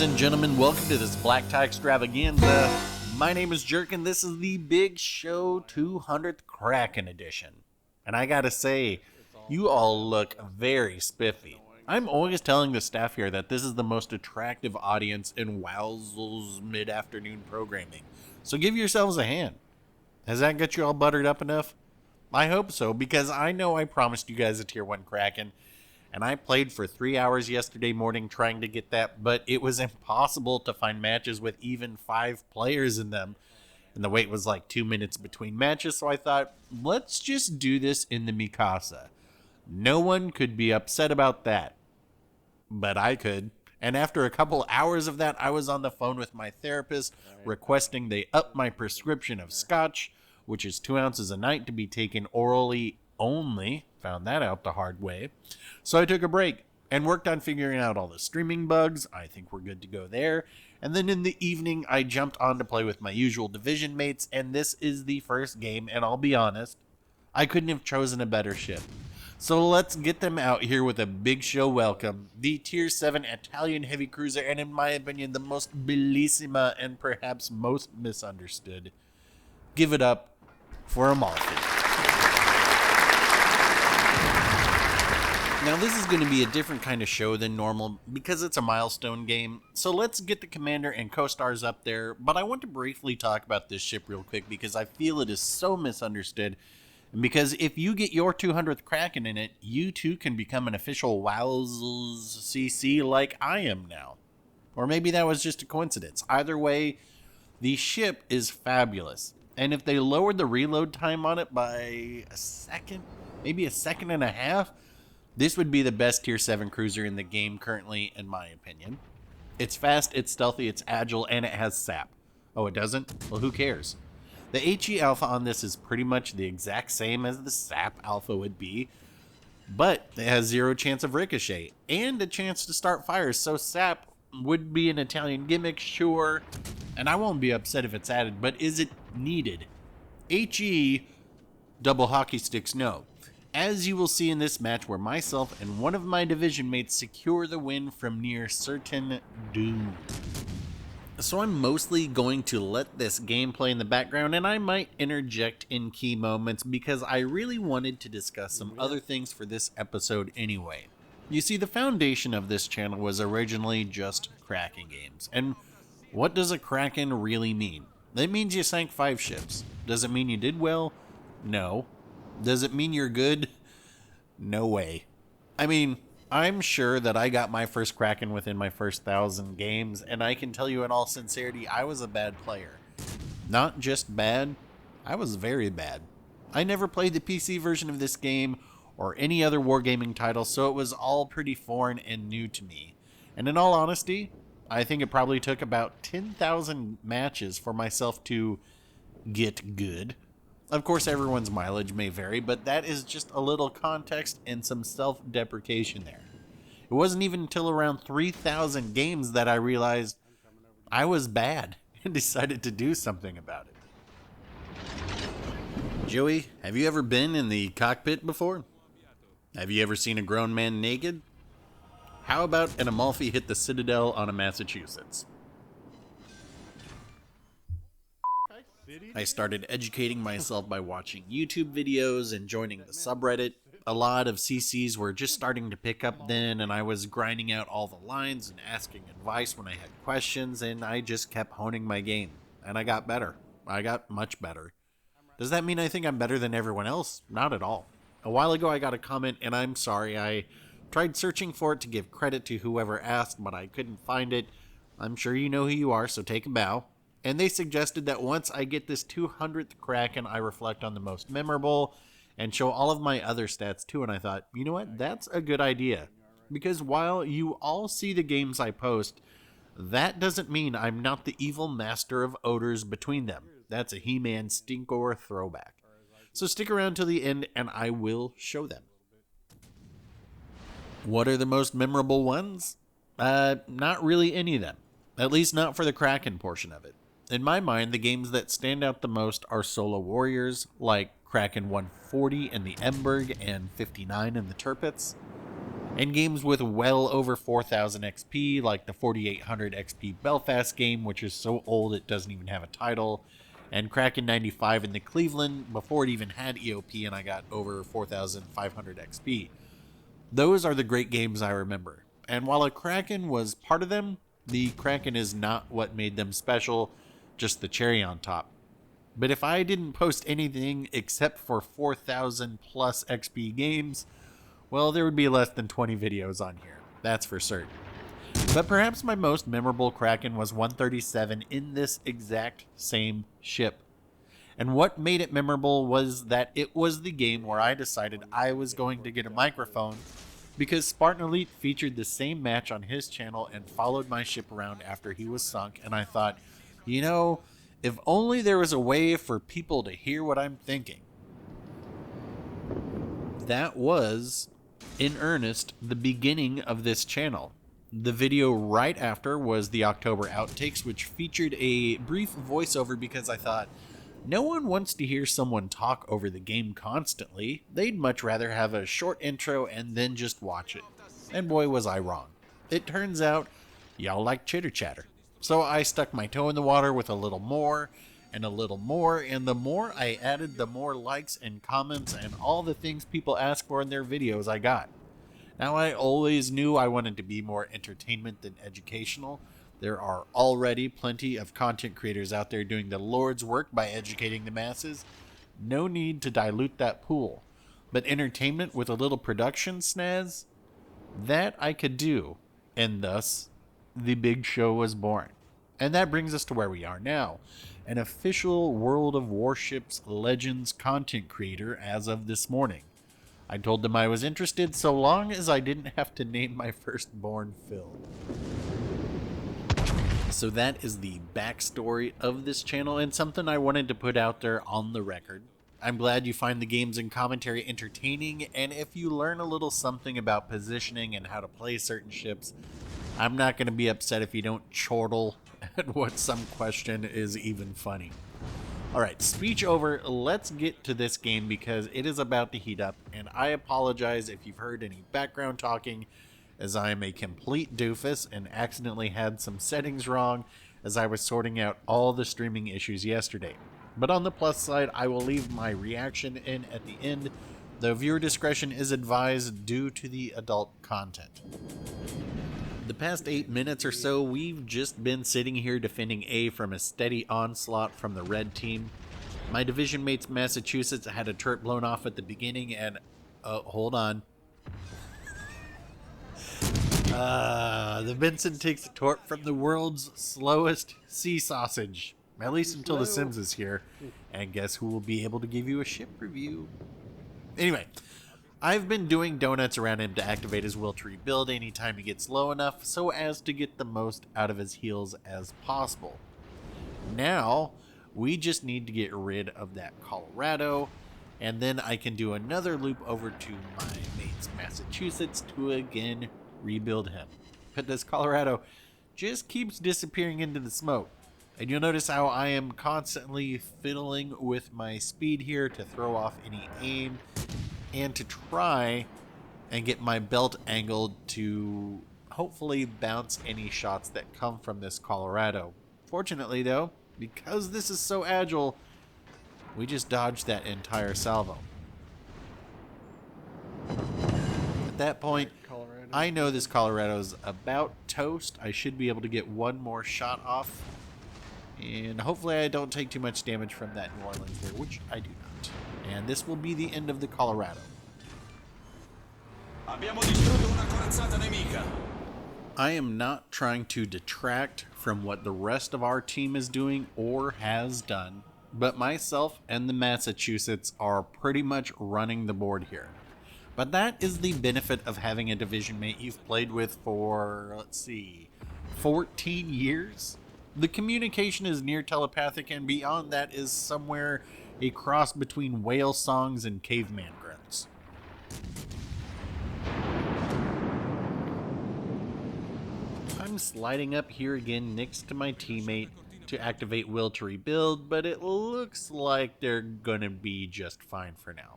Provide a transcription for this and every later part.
and gentlemen, welcome to this black tie extravaganza. My name is Jerk, and this is the Big Show 200th Kraken edition. And I gotta say, you all look very spiffy. I'm always telling the staff here that this is the most attractive audience in Wowzel's mid-afternoon programming. So give yourselves a hand. Has that got you all buttered up enough? I hope so, because I know I promised you guys a Tier 1 Kraken. And I played for 3 hours yesterday morning trying to get that, but it was impossible to find matches with even 5 players in them. And the wait was like 2 minutes between matches, so I thought, let's just do this in the Mikasa. No one could be upset about that. But I could. And after a couple hours of that, I was on the phone with my therapist requesting they up my prescription of scotch, which is 2 ounces a night to be taken orally only. Found that out the hard way. So I took a break and worked on figuring out all the streaming bugs. I think we're good to go there. And then in the evening, I jumped on to play with my usual division mates, and this is the first game, and I'll be honest, I couldn't have chosen a better ship. So let's get them out here with a big show welcome. The Tier 7 Italian heavy cruiser, and in my opinion, the most bellissima and perhaps most misunderstood. Give it up for Amalfi. Now this is going to be a different kind of show than normal because it's a milestone game, so let's get the commander and co-stars up there, but I want to briefly talk about this ship real quick because I feel it is so misunderstood, and because if you get your 200th Kraken in it, you too can become an official Wowzels CC like I am now. Or maybe that was just a coincidence. Either way, the ship is fabulous, and if they lowered the reload time on it by a second, maybe a second and a half, this would be the best Tier 7 cruiser in the game currently, in my opinion. It's fast, it's stealthy, it's agile, and it has sap. Oh, it doesn't? Well, who cares? The HE Alpha on this is pretty much the exact same as the SAP Alpha would be, but it has 0 chance of ricochet, and a chance to start fires, so SAP would be an Italian gimmick, sure, and I won't be upset if it's added, but is it needed? HE, double hockey sticks, no. As you will see in this match where myself and one of my division mates secure the win from near certain doom. So I'm mostly going to let this game play in the background, and I might interject in key moments because I really wanted to discuss some other things for this episode anyway. You see, the foundation of this channel was originally just Kraken games, and what does a Kraken really mean? It means you sank 5 ships. Does it mean you did well? No. Does it mean you're good? No way. I mean, I'm sure that I got my first Kraken within my first 1,000 games, and I can tell you in all sincerity, I was a bad player. Not just bad, I was very bad. I never played the PC version of this game or any other wargaming title, so it was all pretty foreign and new to me. And in all honesty, I think it probably took about 10,000 matches for myself to get good. Of course, everyone's mileage may vary, but that is just a little context and some self-deprecation there. It wasn't even until around 3,000 games that I realized I was bad and decided to do something about it. Joey, have you ever been in the cockpit before? Have you ever seen a grown man naked? How about an Amalfi hit the Citadel on a Massachusetts? I started educating myself by watching YouTube videos and joining the subreddit. A lot of CCs were just starting to pick up then, and I was grinding out all the lines and asking advice when I had questions, and I just kept honing my game. And I got better. I got much better. Does that mean I think I'm better than everyone else? Not at all. A while ago I got a comment, and I'm sorry, I tried searching for it to give credit to whoever asked, but I couldn't find it. I'm sure you know who you are, so take a bow. And they suggested that once I get this 200th Kraken, I reflect on the most memorable and show all of my other stats too. And I thought, you know what? That's a good idea. Because while you all see the games I post, that doesn't mean I'm not the evil master of odors between them. That's a He-Man Stinkor throwback. So stick around till the end and I will show them. What are the most memorable ones? Not really any of them. At least not for the Kraken portion of it. In my mind, the games that stand out the most are solo warriors, like Kraken 140 in the Emberg and 59 in the Tirpitz. And games with well over 4,000 XP, like the 4800 XP Belfast game, which is so old it doesn't even have a title, and Kraken 95 in the Cleveland before it even had EOP and I got over 4,500 XP. Those are the great games I remember. And while a Kraken was part of them, the Kraken is not what made them special, just the cherry on top. But if I didn't post anything except for 4,000 plus XP games, well, there would be less than 20 videos on here. That's for certain. But perhaps my most memorable Kraken was 137 in this exact same ship. And what made it memorable was that it was the game where I decided I was going to get a microphone because Spartan Elite featured the same match on his channel and followed my ship around after he was sunk, and I thought, you know, if only there was a way for people to hear what I'm thinking. That was, in earnest, the beginning of this channel. The video right after was the October Outtakes, which featured a brief voiceover because I thought, no one wants to hear someone talk over the game constantly. They'd much rather have a short intro and then just watch it. And boy, was I wrong. It turns out, y'all like chitter chatter. So I stuck my toe in the water with a little more, and a little more, and the more I added, the more likes and comments and all the things people ask for in their videos I got. Now, I always knew I wanted to be more entertainment than educational. There are already plenty of content creators out there doing the Lord's work by educating the masses. No need to dilute that pool. But entertainment with a little production snazz? That I could do. And thus, the big show was born. And that brings us to where we are now. An official World of Warships Legends content creator as of this morning. I told them I was interested so long as I didn't have to name my firstborn Phil. So that is the backstory of this channel and something I wanted to put out there on the record. I'm glad you find the games and commentary entertaining, and if you learn a little something about positioning and how to play certain ships, I'm not going to be upset if you don't chortle at what some question is even funny. Alright, speech over, let's get to this game because it is about to heat up, and I apologize if you've heard any background talking, as I am a complete doofus and accidentally had some settings wrong as I was sorting out all the streaming issues yesterday. But on the plus side, I will leave my reaction in at the end, though viewer discretion is advised due to the adult content. The past 8 minutes or so, we've just been sitting here defending A from a steady onslaught from the red team. My division mates Massachusetts had a turret blown off at the beginning and... hold on. The Benson takes a torp from the world's slowest sea sausage. At least until The Sims is here. And guess who will be able to give you a ship review? Anyway, I've been doing donuts around him to activate his will to rebuild anytime he gets low enough so as to get the most out of his heals as possible. Now, we just need to get rid of that Colorado, and then I can do another loop over to my mate's Massachusetts to again rebuild him. But this Colorado just keeps disappearing into the smoke. And you'll notice how I am constantly fiddling with my speed here to throw off any aim and to try and get my belt angled to hopefully bounce any shots that come from this Colorado. Fortunately though, because this is so agile, we just dodged that entire salvo. At that point, I know this Colorado's about toast. I should be able to get one more shot off. And hopefully I don't take too much damage from that New Orleans there, which I do not. And this will be the end of the Colorado. I am not trying to detract from what the rest of our team is doing or has done, but myself and the Massachusetts are pretty much running the board here. But that is the benefit of having a division mate you've played with for, let's see, 14 years? The communication is near telepathic, and beyond that is somewhere a cross between whale songs and caveman grunts. I'm sliding up here again next to my teammate to activate Will to rebuild, but it looks like they're gonna be just fine for now.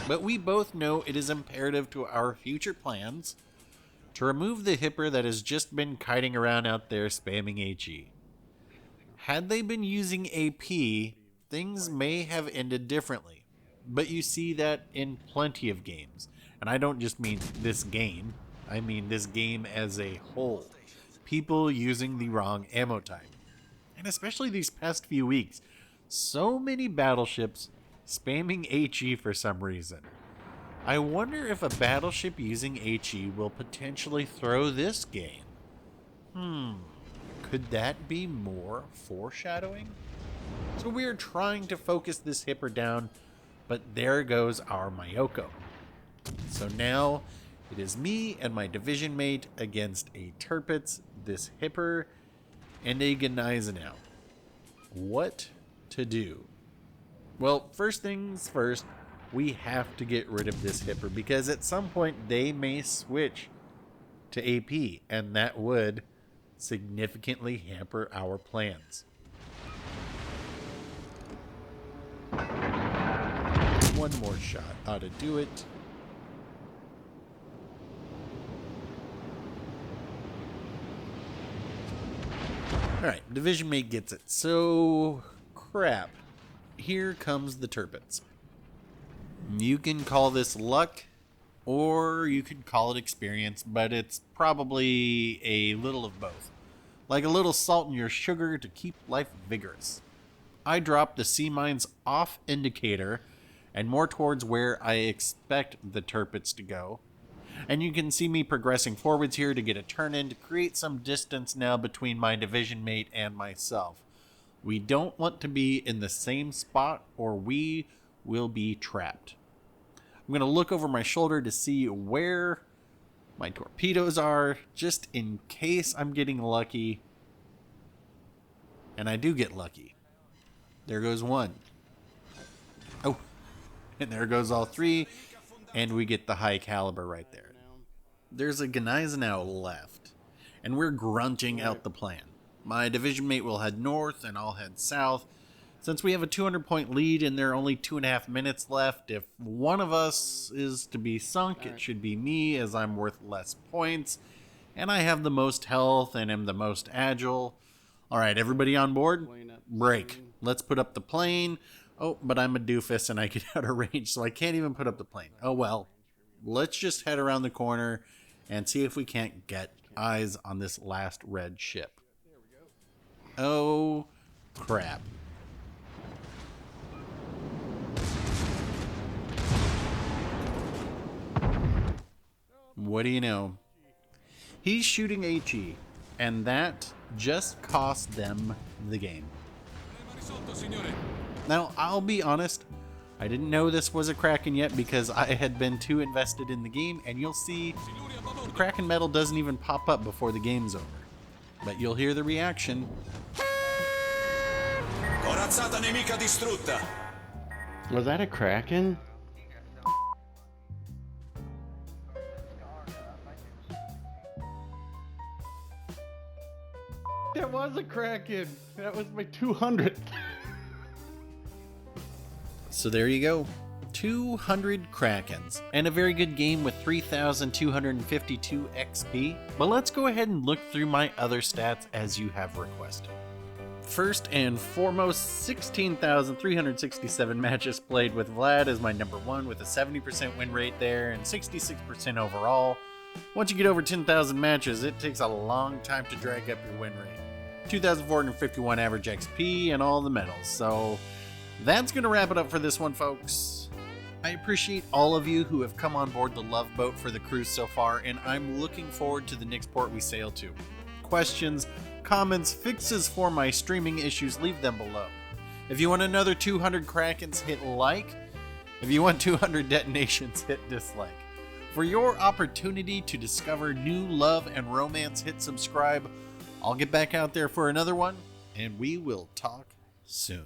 But we both know it is imperative to our future plans to remove the hipper that has just been kiting around out there spamming HE. Had they been using AP, things may have ended differently, but you see that in plenty of games. And I don't just mean this game, I mean this game as a whole. People using the wrong ammo type. And especially these past few weeks, so many battleships spamming HE for some reason. I wonder if a battleship using HE will potentially throw this game. Could that be more foreshadowing? So we are trying to focus this hipper down, but there goes our Mayoko. So now it is me and my division mate against a Tirpitz, this hipper, and a Gneisenau. What to do? Well, first things first, we have to get rid of this hipper because at some point they may switch to AP, and that would significantly hamper our plans. One more shot ought to do it. Alright, division mate gets it. So, crap. Here comes the Tirpitz. You can call this luck, or you could call it experience, but it's probably a little of both. Like a little salt in your sugar to keep life vigorous. I dropped the sea mines off indicator and more towards where I expect the Tirpitz to go. And you can see me progressing forwards here to get a turn in to create some distance now between my division mate and myself. We don't want to be in the same spot or we will be trapped. I'm going to look over my shoulder to see where my torpedoes are, just in case I'm getting lucky. And I do get lucky. There goes one. Oh, and there goes all three. And we get the high caliber right there. There's a Gneisenau left, and we're grunting out the plan. My division mate will head north, and I'll head south. Since we have a 200-point lead and there are only 2.5 minutes left, if one of us is to be sunk, it should be me, as I'm worth less points, and I have the most health and am the most agile. All right, everybody on board? Break. Let's put up the plane. Oh, but I'm a doofus and I get out of range, so I can't even put up the plane. Oh well. Let's just head around the corner and see if we can't get eyes on this last red ship. Oh, crap. What do you know? He's shooting HE, and that just cost them the game. Now, I'll be honest, I didn't know this was a Kraken yet because I had been too invested in the game, and you'll see the Kraken medal doesn't even pop up before the game's over. But you'll hear the reaction. Corazzata nemica distrutta. Was that a Kraken? That was a Kraken. That was my 200th. So there you go. 200 Krakens, and a very good game with 3,252 XP. But let's go ahead and look through my other stats as you have requested. First and foremost, 16,367 matches played with Vlad as my number one with a 70% win rate there and 66% overall. Once you get over 10,000 matches, it takes a long time to drag up your win rate. 2,451 average XP and all the medals. So that's going to wrap it up for this one, folks. I appreciate all of you who have come on board the Love Boat for the cruise so far, and I'm looking forward to the next port we sail to. Questions, comments, fixes for my streaming issues, leave them below. If you want another 200 Krakens, hit like. If you want 200 detonations, hit dislike. For your opportunity to discover new love and romance, hit subscribe. I'll get back out there for another one, and we will talk soon.